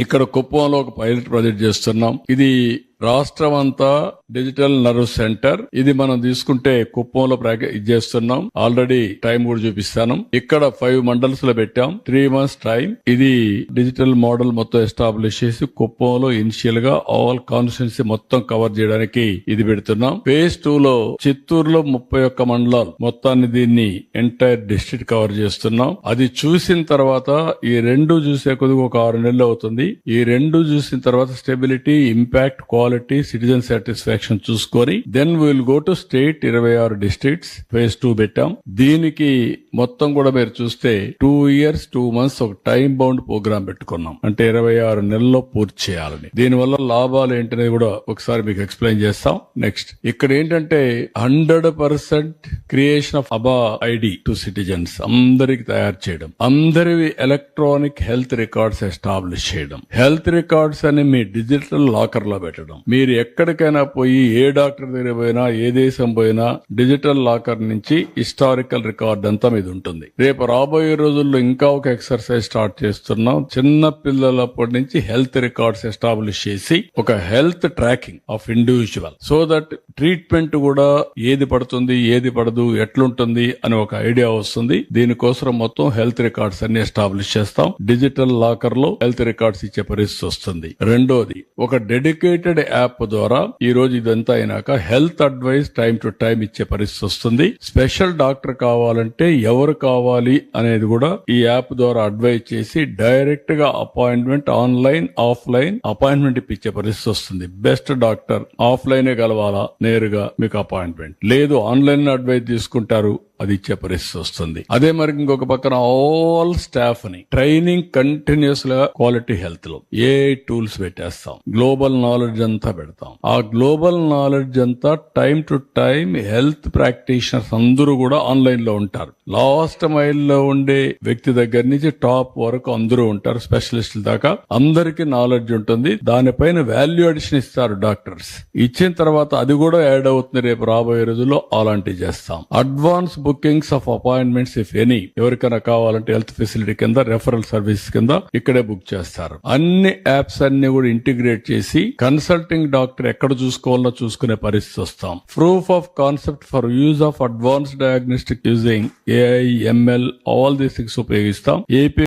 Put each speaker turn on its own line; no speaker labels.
ఇక్కడ కుప్పంలో ఒక పైలట్ ప్రాజెక్ట్ చేస్తున్నాం. ఇది రాష్ట్రం అంతా డిజిటల్ నర్వ్ సెంటర్. ఇది మనం తీసుకుంటే కుప్పంలో చేస్తున్నాం. ఆల్రెడీ టైం కూడా చూపిస్తాను. ఇక్కడ 5 మండల్స్ లో పెట్టాం. 3 months టైం. ఇది డిజిటల్ మోడల్ మొత్తం ఎస్టాబ్లిష్ చేసి కుప్పంలో ఇనిషియల్ గా ఆల్ కాన్స్టిట్యున్సీ మొత్తం కవర్ చేయడానికి ఇది పెడుతున్నాం. ఫేజ్ 2 లో చిత్తూరులో 31 మండలాలు మొత్తాన్ని దీన్ని ఎంటైర్ డిస్ట్రిక్ట్ కవర్ చేస్తున్నాం. అది చూసిన తర్వాత ఈ 2 చూసే కొద్దిగా ఒక 6 నెలలు అవుతుంది. ఈ 2 చూసిన తర్వాత stability, impact, quality, citizen satisfaction చూసుకొని then will go to state. 26 districts phase 2 పెట్టాం. దీనికి మొత్తం కూడా మీరు చూస్తే 2 years 2 months ఒక టైం బౌండ్ ప్రోగ్రామ్ పెట్టుకున్నాం. అంటే 26 నెలల్లో పూర్తి చేయాలని. దీనివల్ల లాభాలు ఏంటనేది కూడా ఒకసారి మీకు ఎక్స్ప్లెయిన్ చేస్తాం. నెక్స్ట్ ఇక్కడ ఏంటంటే 100% క్రియేషన్ ఆఫ్ అబా ఐడి టు సిటిజన్స్ అందరికి తయారు చేయడం, అందరివి ఎలక్ట్రానిక్ హెల్త్ రికార్డ్స్ ఎస్టాబ్లిష్ చేయడం, హెల్త్ రికార్డ్స్ అని మీ డిజిటల్ లాకర్ లో పెట్టడం. మీరు ఎక్కడికైనా పోయి ఏ డాక్టర్ దగ్గర పోయినా, ఏ దేశం పోయినా డిజిటల్ లాకర్ నుంచి హిస్టారికల్ రికార్డ్ అంతా మీద ఉంటుంది. రేపు రాబోయే రోజుల్లో ఇంకా ఒక ఎక్సర్సైజ్ స్టార్ట్ చేస్తున్నాం. చిన్న పిల్లలప్పటి నుంచి హెల్త్ రికార్డ్స్ ఎస్టాబ్లిష్ చేసి ఒక health tracking of individual, so that treatment కూడా ఏది పడుతుంది, ఏది పడదు, ఎట్లుంటుంది అని ఒక ఐడియా వస్తుంది. దీనికోసం మొత్తం హెల్త్ రికార్డ్స్ అన్ని ఎస్టాబ్లిష్ చేస్తాం. డిజిటల్ లాకర్ లో హెల్త్ రికార్డ్స్ ఇచ్చే పరిస్థితి వస్తుంది. రెండోది ఒక డెడికేటెడ్ యాప్ ద్వారా ఈ రోజు ఇదంతా అయినాక health advice time to time ఇచ్చే పరిస్థితి వస్తుంది. స్పెషల్ డాక్టర్ కావాలంటే ఎవరు కావాలి అనేది కూడా ఈ యాప్ ద్వారా అడ్వైజ్ చేసి డైరెక్ట్ గా అపాయింట్మెంట్, ఆన్లైన్, ఆఫ్లైన్ అపాయింట్మెంట్ ఇప్పించే పరిస్థితి వస్తుంది. బెస్ట్ డాక్టర్ ఆఫ్లైనే కలవాలా, నేరుగా మీకు అపాయింట్మెంట్ లేదు, ఆన్లైన్ అడ్వైజ్ తీసుకుంటారు, అది ఇచ్చే పరిస్థితి వస్తుంది. అదే మరి ఇంకొక పక్కన ఆల్ స్టాఫ్ ని ట్రైనింగ్ కంటిన్యూస్ గా క్వాలిటీ హెల్త్ లో ఏ టూల్స్ పెట్టేస్తాం. గ్లోబల్ నాలెడ్జ్ అంతా పెడతాం. ఆ గ్లోబల్ నాలెడ్జ్ అంతా time to time health practitioners అందరూ కూడా ఆన్లైన్ లో ఉంటారు. లాస్ట్ మైల్ లో ఉండే వ్యక్తి దగ్గర నుంచి టాప్ వరకు అందరూ ఉంటారు. స్పెషలిస్టుల దాకా అందరికి నాలెడ్జ్ ఉంటుంది. దానిపైన వాల్యూ అడిషన్ ఇస్తారు డాక్టర్స్. ఇచ్చిన తర్వాత అది కూడా యాడ్ అవుతుంది. రేపు రాబోయే రోజుల్లో అలాంటివి చేస్తాం. Advance bookings of appointments if any, ఎవరికైనా కావాలంటే హెల్త్ ఫెసిలిటీ కింద, రెఫరల్ సర్వీస్ కింద ఇక్కడే బుక్ చేస్తారు. అన్ని యాప్స్ అన్ని కూడా ఇంటిగ్రేట్ చేసి కన్సల్టింగ్ డాక్టర్ ఎక్కడ చూసుకోవాలో చూసుకునే పరిస్థితి వస్తాం. Proof of concept for use of advance diagnostic using AI, ML, all these things ఉపయోగిస్తాం. ఏపీ